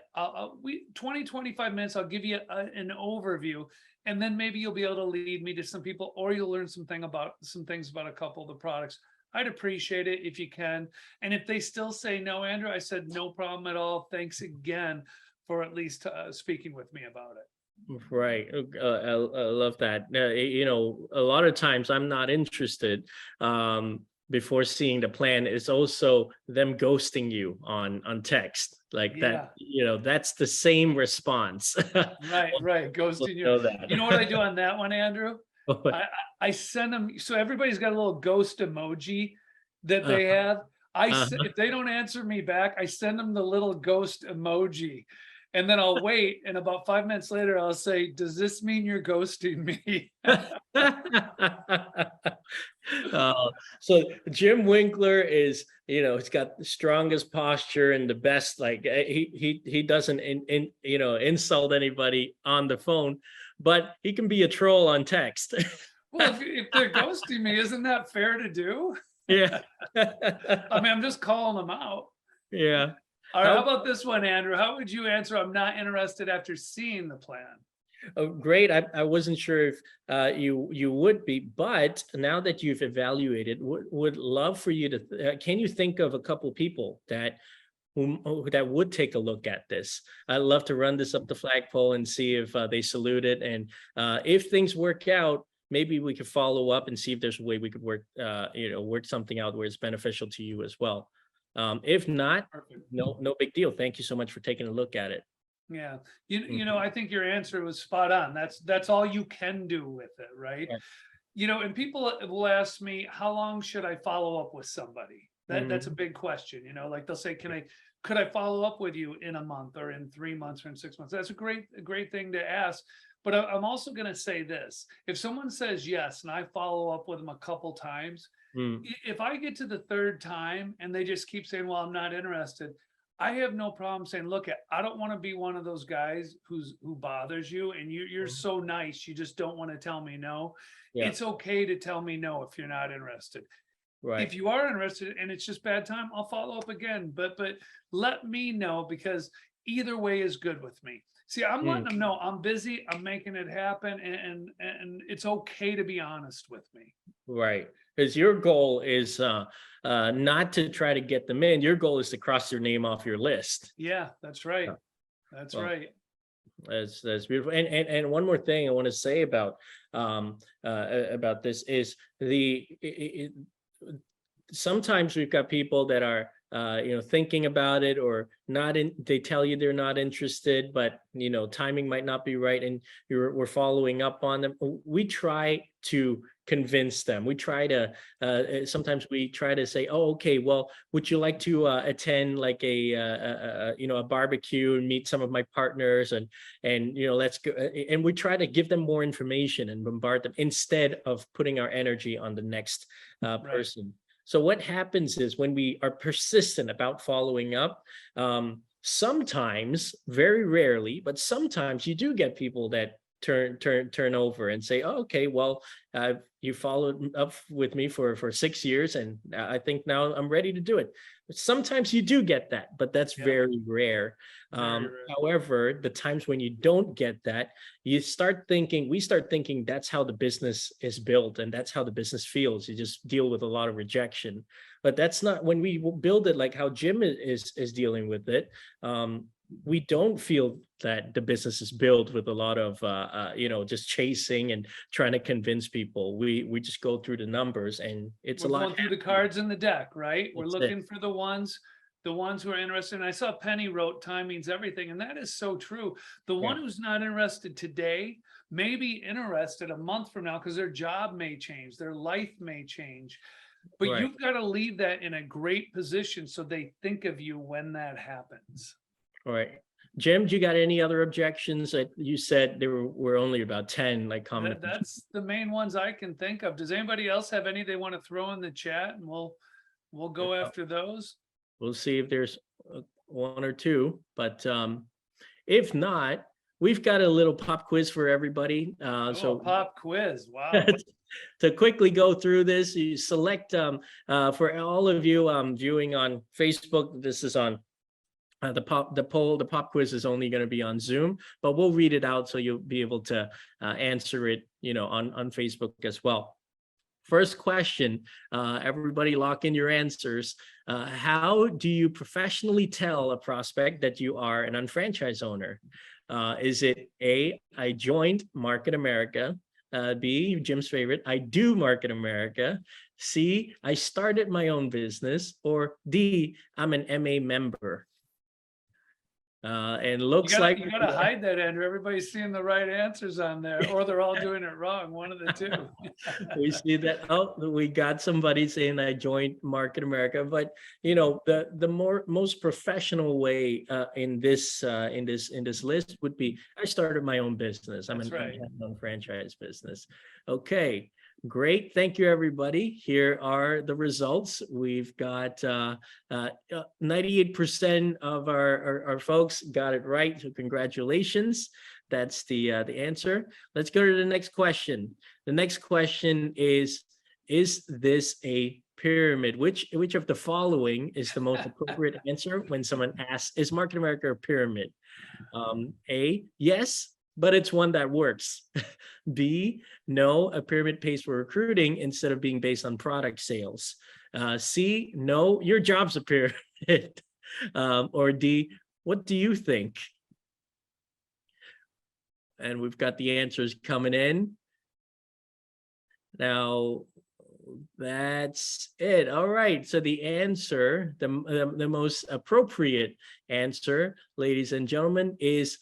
25 minutes, I'll give you an overview, and then maybe you'll be able to lead me to some people, or you'll learn some things about a couple of the products. I'd appreciate it if you can. And if they still say no, Andrew, I said, no problem at all. Thanks again for at least speaking with me about it. Right. I love that. A lot of times I'm not interested before seeing the plan. Is also them ghosting you on text like that. That's the same response. Right. Ghosting you. You know what I do on that one, Andrew? I send them. So everybody's got a little ghost emoji that they have. If they don't answer me back, I send them the little ghost emoji. And then I'll wait, and about 5 minutes later, I'll say, does this mean you're ghosting me? So Jim Winkler is, he's got the strongest posture and the best, like he doesn't insult anybody on the phone, but he can be a troll on text. Well, if they're ghosting me, isn't that fair to do? Yeah. I mean, I'm just calling them out. Yeah. All right, how about this one, Andrew? How would you answer, I'm not interested, after seeing the plan? Oh, great. I wasn't sure if you would be, but now that you've evaluated, would love for you to, can you think of a couple people that would take a look at this? I'd love to run this up the flagpole and see if they salute it. And if things work out, maybe we could follow up and see if there's a way we could work something out where it's beneficial to you as well. If not, no big deal. Thank you so much for taking a look at it. Yeah. I think your answer was spot on. That's all you can do with it, right? And people will ask me, how long should I follow up with somebody? That's a big question. Like they'll say, could I follow up with you in a month or in 3 months or in 6 months? That's a great thing to ask. But I'm also going to say this. If someone says yes, and I follow up with them a couple times, if I get to the third time and they just keep saying, well, I'm not interested, I have no problem saying, look, I don't want to be one of those guys who bothers you, and you're so nice, you just don't want to tell me no. Yeah. It's okay to tell me no if you're not interested. Right. If you are interested and it's just bad time, I'll follow up again. But let me know, because either way is good with me. See, I'm letting Mm, them know I'm busy, I'm making it happen, and it's okay to be honest with me. right. Because your goal is not to try to get them in. Your goal is to cross their name off your list. Yeah, that's right. Yeah. That's Well, right. that's beautiful. And one more thing I want to say about this is sometimes we've got people that are thinking about it or not in, they tell you they're not interested, but timing might not be right, and we're following up on them. We try to convince them. We try to sometimes we try to say, oh, okay, well, would you like to attend like a barbecue and meet some of my partners, and let's go, and we try to give them more information and bombard them instead of putting our energy on the next Right. person. So what happens is when we are persistent about following up, sometimes, very rarely, but sometimes you do get people that turn over and say, oh, okay, well, you followed up with me for 6 years, and I think now I'm ready to do it. Sometimes you do get that, but that's very rare. Very rare. However, the times when you don't get that, we start thinking that's how the business is built and that's how the business feels. You just deal with a lot of rejection, but that's not when we build it like how Jim is dealing with it. We don't feel that the business is built with a lot of just chasing and trying to convince people. We just go through the numbers, and it's We're a lot going through the cards in the deck, right? We're That's it. looking for the ones who are interested. And I saw Penny wrote time means everything, and that is so true. The one Yeah. who's not interested today may be interested a month from now because their job may change, their life may change. But Right. you've got to leave that in a great position so they think of you when that happens. All right. Jim, do you got any other objections? That you said there were only about 10 like common. That's the main ones I can think of. Does anybody else have any they want to throw in the chat, and we'll go after those? We'll see if there's one or two, but if not, we've got a little pop quiz for everybody. So pop quiz. Wow. To quickly go through this, you select for all of you viewing on Facebook. This is on the pop quiz is only going to be on Zoom, but we'll read it out so you'll be able to answer it, on Facebook as well. First question, everybody lock in your answers. How do you professionally tell a prospect that you are an unfranchised owner? Is it A, I joined Market America, B, Jim's favorite, I do Market America, C, I started my own business, or D, I'm an MA member? And looks like you gotta hide that, Andrew. Everybody's seeing the right answers on there, or they're all doing it wrong. One of the two. we see that. Oh, we got somebody saying I joined Market America, but the most professional way in this list would be I started my own business. I'm That's right. own franchise business. Okay. Great. Thank you, everybody. Here are the results. We've got 98% of our folks got it right. So congratulations. That's the answer. Let's go to the next question. The next question is this a pyramid? Which of the following is the most appropriate answer when someone asks, is Market America a pyramid? A, yes, but it's one that works. B, no, a pyramid pays for recruiting instead of being based on product sales. C, no, your job's a pyramid. Or D, what do you think? And we've got the answers coming in. Now, that's it. All right. So the answer, the most appropriate answer, ladies and gentlemen, is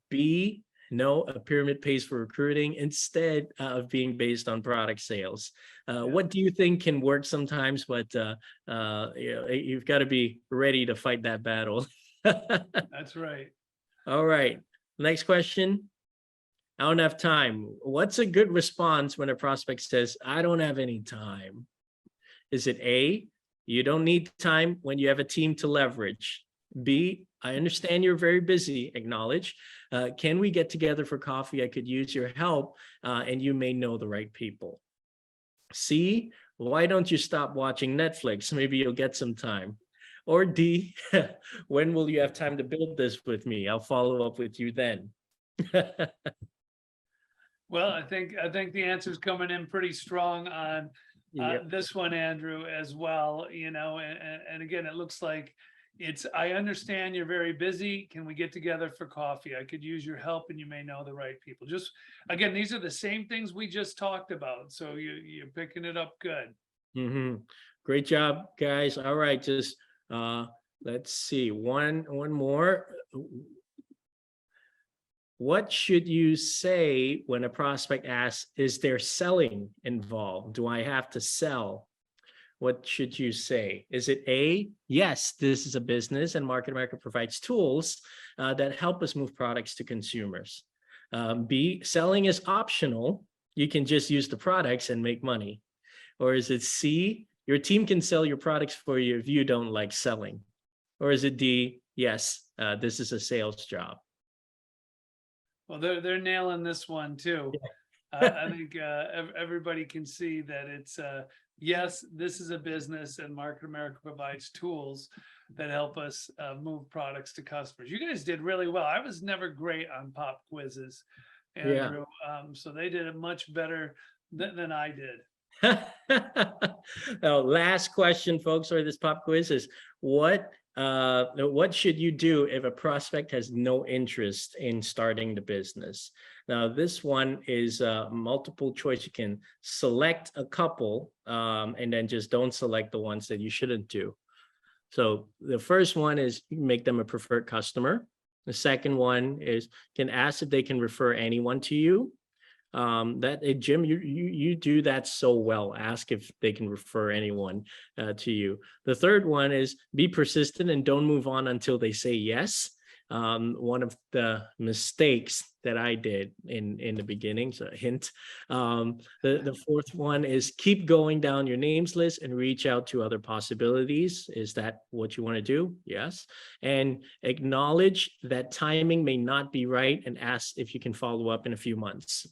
B, no, a pyramid pays for recruiting instead of being based on product sales. What do you think can work sometimes, but you've got to be ready to fight that battle. That's right. All right. Next question. I don't have time. What's a good response when a prospect says, I don't have any time? Is it A, you don't need time when you have a team to leverage? B, I understand you're very busy, acknowledge. Can we get together for coffee? I could use your help, and you may know the right people. C, why don't you stop watching Netflix? Maybe you'll get some time. Or D, when will you have time to build this with me? I'll follow up with you then. Well, I think the answer's coming in pretty strong on Yep. this one, Andrew, as well, and again, it looks like I understand you're very busy. Can we get together for coffee? I could use your help and you may know the right people. Just again, these are the same things we just talked about. So you're picking it up good. Great job, guys. All right, just let's see. One more. What should you say when a prospect asks, is there selling involved? Do I have to sell? What should you say? Is it A, yes, this is a business and Market America provides tools that help us move products to consumers. B, selling is optional. You can just use the products and make money. Or is it C, your team can sell your products for you if you don't like selling? Or is it D, yes, this is a sales job? Well, they're nailing this one too. I think everybody can see that it's yes, this is a business, and Market America provides tools that help us move products to customers. You guys did really well. I was never great on pop quizzes, Andrew. So they did it much better than I did. Now, last question, folks, for this pop quiz is what should you do if a prospect has no interest in starting the business? Now, this one is multiple choice. You can select a couple and then just don't select the ones that you shouldn't do. So the first one is make them a preferred customer. The second one is can ask if they can refer anyone to you. Jim, you do that so well. Ask if they can refer anyone to you. The third one is be persistent and don't move on until they say yes. One of the mistakes that I did in the beginning, so a hint. The fourth one is keep going down your names list and reach out to other possibilities. Is that what you want to do? Yes. And acknowledge that timing may not be right and ask if you can follow up in a few months.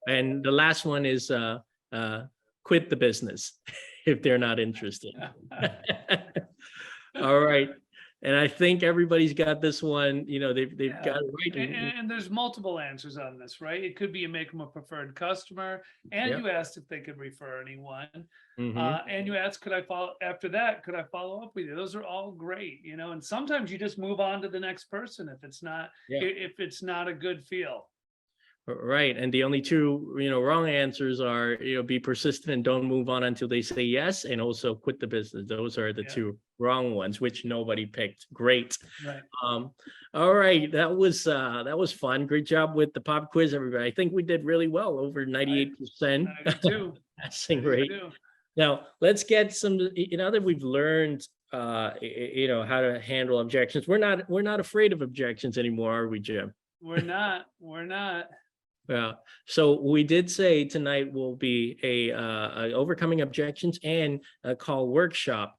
And the last one is quit the business if they're not interested. All right. And I think everybody's got this one, they've got it right. And there's multiple answers on this, right? It could be you make them a preferred customer, and you asked if they could refer anyone. And you asked, could I follow up with you? Those are all great, and sometimes you just move on to the next person if it's not a good feel. Right. And the only two, wrong answers are, be persistent and don't move on until they say yes, and also quit the business. Those are the two wrong ones, which nobody picked. Great. Right. All right. That was fun. Great job with the pop quiz, everybody. I think we did really well, over 98%. Passing rate. Now let's get some, that we've learned how to handle objections. We're not afraid of objections anymore, are we, Jim? We're not. Yeah. So we did say tonight will be a overcoming objections and a call workshop.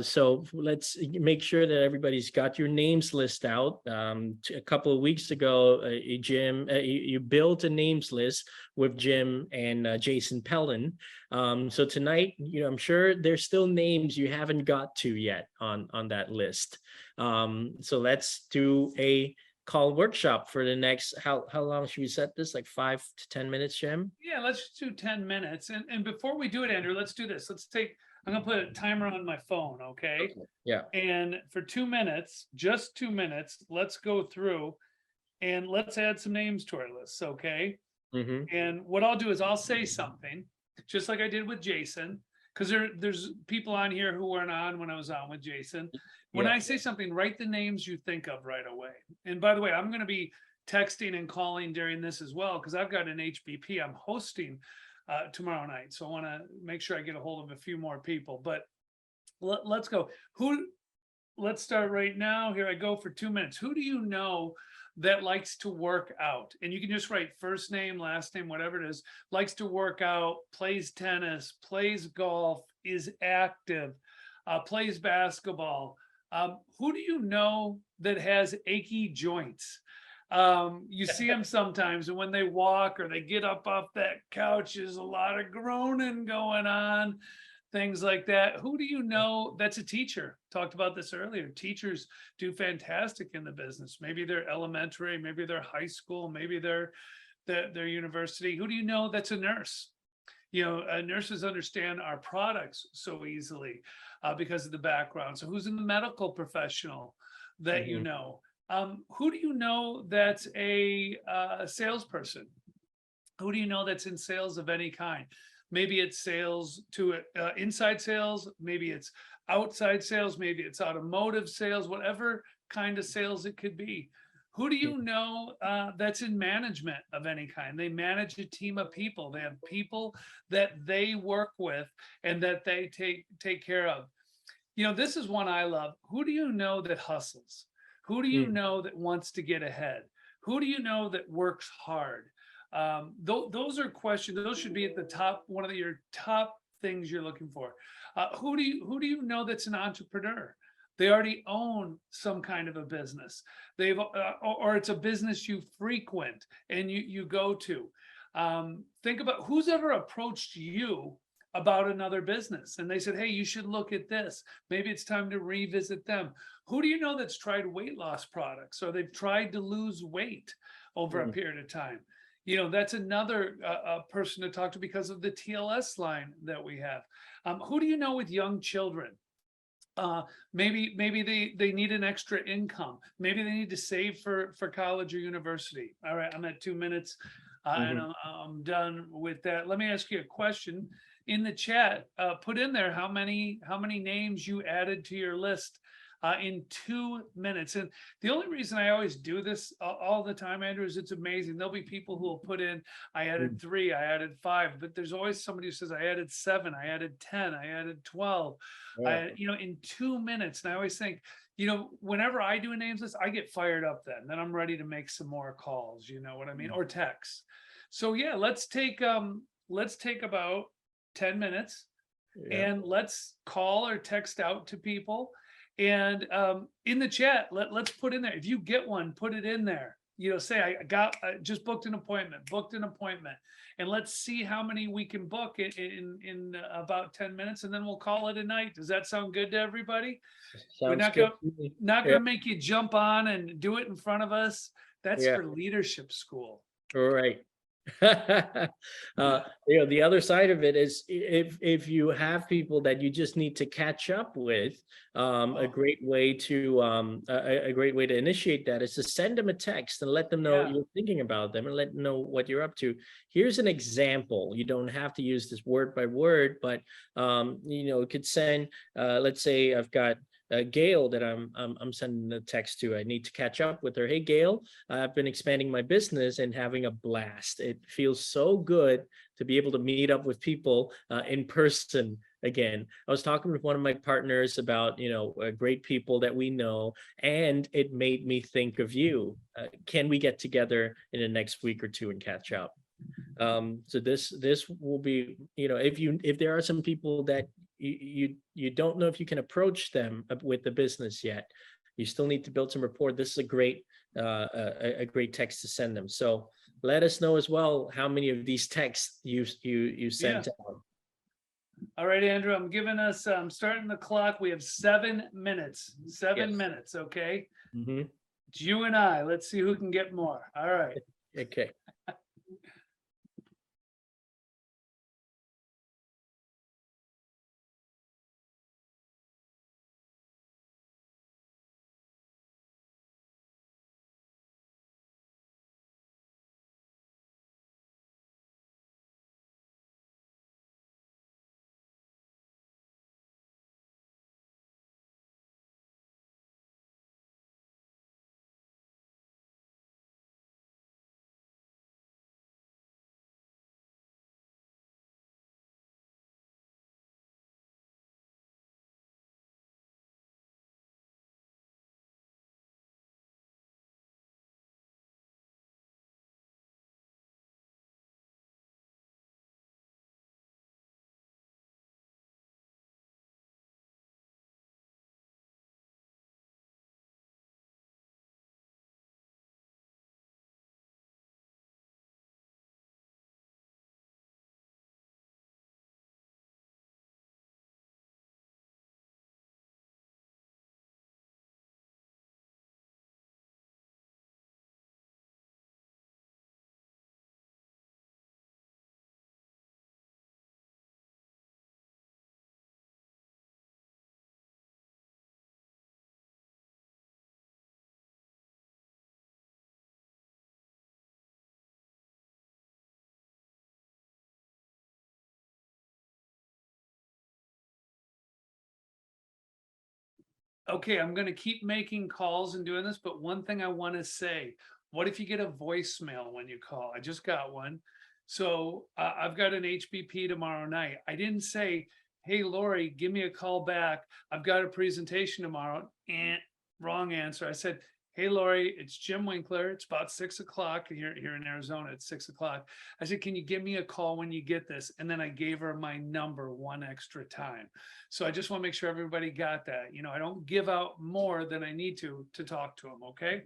So let's make sure that everybody's got your names list out. A couple of weeks ago, Jim, you built a names list with Jim and Jason Pellin. So tonight, I'm sure there's still names you haven't got to yet on that list. So let's do a call workshop for the next, how long should we set this? Like 5 to 10 minutes, Jim? Yeah, let's just do 10 minutes. And before we do it, Andrew, let's do this. I'm gonna put a timer on my phone, okay? Yeah. And for 2 minutes, just 2 minutes, let's go through and let's add some names to our list, okay? And what I'll do is I'll say something, just like I did with Jason, because there's people on here who weren't on when I was on with Jason. When I say something, write the names you think of right away. And by the way, I'm going to be texting and calling during this as well, because I've got an HBP I'm hosting tomorrow night. So I want to make sure I get a hold of a few more people. But let's go. Let's start right now. Here I go for 2 minutes. Who do you know that likes to work out? And you can just write first name, last name, whatever it is. Likes to work out, plays tennis, plays golf, is active, plays basketball. Who do you know that has achy joints? You see them sometimes, and when they walk or they get up off that couch, there's a lot of groaning going on. things like that. Who do you know that's a teacher? Talked about this earlier. Teachers do fantastic in the business. Maybe they're elementary, maybe they're high school, maybe they're university. Who do you know that's a nurse? Nurses understand our products so easily because of the background. So who's in the medical professional that you Mhm. know? Who do you know that's a salesperson? Who do you know that's in sales of any kind? Maybe it's sales to inside sales, maybe it's outside sales, maybe it's automotive sales, whatever kind of sales it could be. Who do you know that's in management of any kind? They manage a team of people. They have people that they work with and that they take care of. This is one I love. Who do you know that hustles? Who do you Mm. know that wants to get ahead? Who do you know that works hard? Those are questions. Those should be at the top, one of your top things you're looking for. Who do you know that's an entrepreneur? They already own some kind of a business. Or it's a business you frequent and you go to. Think about who's ever approached you about another business and they said, hey, you should look at this. Maybe it's time to revisit them. Who do you know that's tried weight loss products or they've tried to lose weight over a Mm. period of time? That's another person to talk to because of the TLS line that we have. Who do you know with young children? Maybe they need an extra income. Maybe they need to save for college or university. All right, I'm at 2 minutes, and Mhm. I'm done with that. Let me ask you a question in the chat. Put in there how many names you added to your list in 2 minutes. And the only reason I always do this all the time, Andrew, is it's amazing. There'll be people who will put in, I added Mm. 3, I added 5, but there's always somebody who says, I added 7, I added 10, I added 12. Yeah. In 2 minutes. And I always think, whenever I do a names list, I get fired up then I'm ready to make some more calls, you know what I mean? Mm. Or texts. So yeah, let's take about 10 minutes Yeah. and let's call or text out to people. And in the chat, let's put in there. If you get one, put it in there. Say I just booked an appointment, and let's see how many we can book in about 10 minutes, and then we'll call it a night. Does that sound good to everybody? We're Sounds not good gonna to me. not Yeah. gonna make you jump on and do it in front of us. That's Yeah. for leadership school. All right. The other side of it is if you have people that you just need to catch up with, a Oh, great way to a great way to initiate that is to send them a text and let them know yeah, you're thinking about them and let them know what you're up to. Here's an example. You don't have to use this word by word, but you could send. Let's say I've got. Gail that I'm sending a text to. I need to catch up with her. Hey Gail, I've been expanding my business and having a blast. It feels so good to be able to meet up with people in person again. I was talking with one of my partners about, great people that we know, and it made me think of you. Can we get together in the next week or two and catch up? So this will be, if there are some people that you don't know if you can approach them with the business yet, you still need to build some rapport. This is a great text to send them. So let us know as well how many of these texts you yeah. sent out. All right, Andrew, I'm starting the clock. We have 7 minutes. Seven Yes. minutes, okay? Mhm. It's you and I. Let's see who can get more. All right. Okay. okay, I'm gonna keep making calls and doing this, but one thing I want to say, what if you get a voicemail when you call? I just got one. So I've got an HBP tomorrow night. I didn't say, hey, Lori, give me a call back. I've got a presentation tomorrow. And wrong answer. I said, hey, Lori, it's Jim Winkler. It's about 6 o'clock here in Arizona. It's 6 o'clock. I said, can you give me a call when you get this? And then I gave her my number one extra time. So I just want to make sure everybody got that. You know, I don't give out more than I need to talk to them. Okay.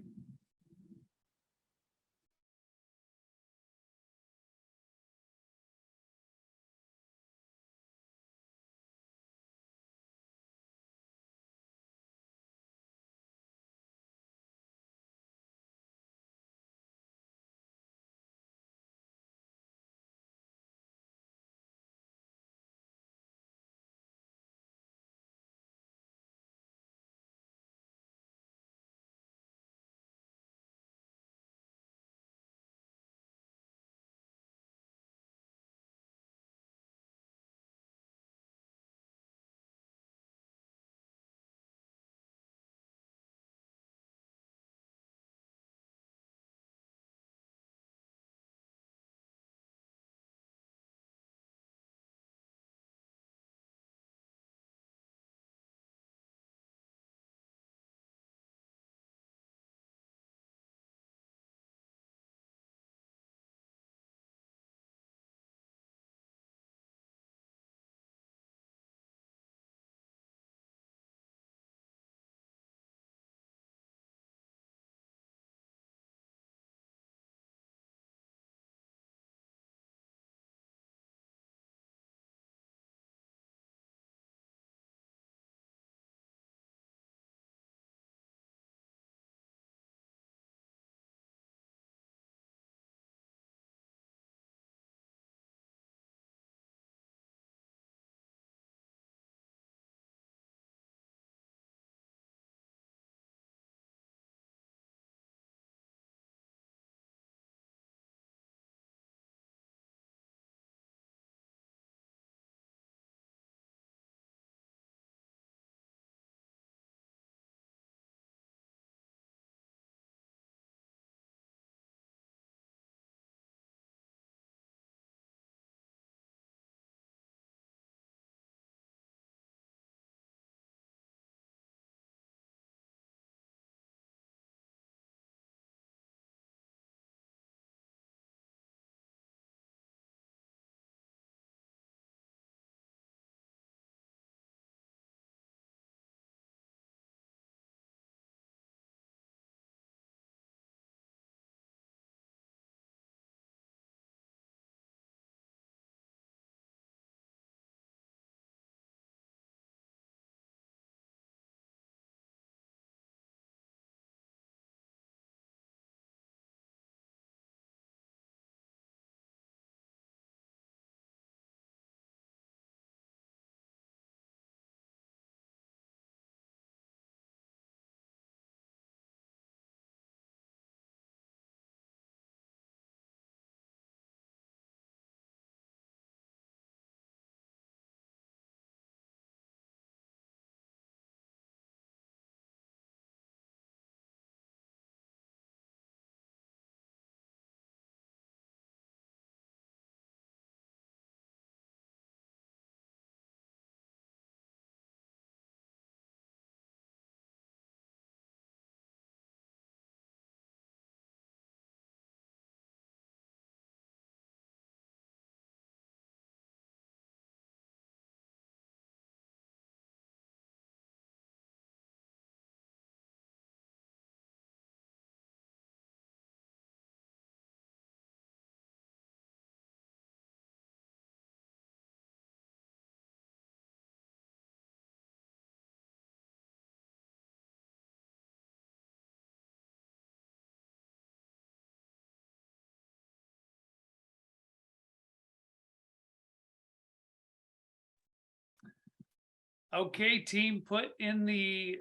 Okay, team, put in the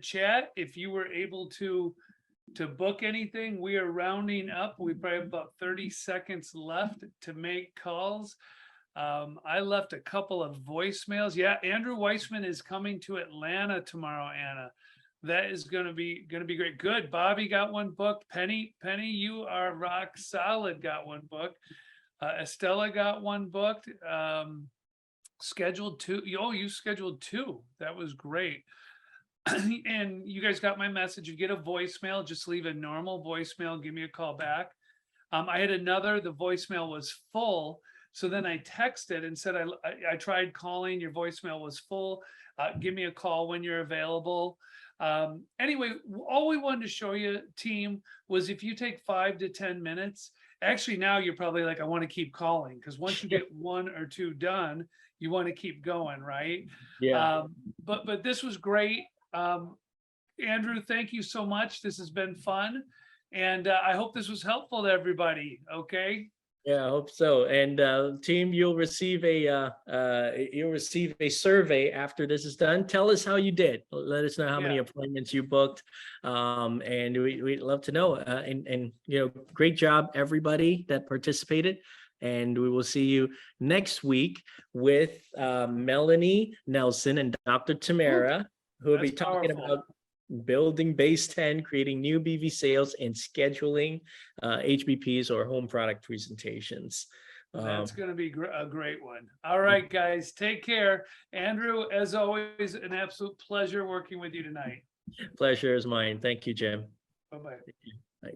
chat if you were able to book anything. We are rounding up. We probably have about 30 seconds left to make calls. I left a couple of voicemails. Yeah, Andrew Weissman is coming to Atlanta tomorrow, Anna. That is gonna be great. Good. Bobby got one booked. Penny, you are rock solid, got one booked. Estella got one booked. Scheduled two. Oh, you scheduled two. That was great. And you guys got my message. You get a voicemail, just leave a normal voicemail, give me a call back. I had another, the voicemail was full. So then I texted and said, I tried calling, your voicemail was full. Give me a call when you're available. Anyway, all we wanted to show you, team, was if you take 5 to 10 minutes, actually now you're probably like, I want to keep calling, because once you get 1 or 2 done, you want to keep going, right? Yeah. But this was great. Andrew, thank you so much. This has been fun. And I hope this was helpful to everybody. Okay. Yeah, I hope so. And team, you'll receive a survey after this is done. Tell us how you did. Let us know how many appointments you booked, and we'd love to know. And great job everybody that participated. And we will see you next week with Melanie Nelson and Dr. Tamara, who will be talking about building base 10, creating new BV sales, and scheduling HBPs or home product presentations. That's going to be a great one. All right, guys, take care. Andrew, as always, an absolute pleasure working with you tonight. Pleasure is mine. Thank you, Jim. Bye-bye. Bye.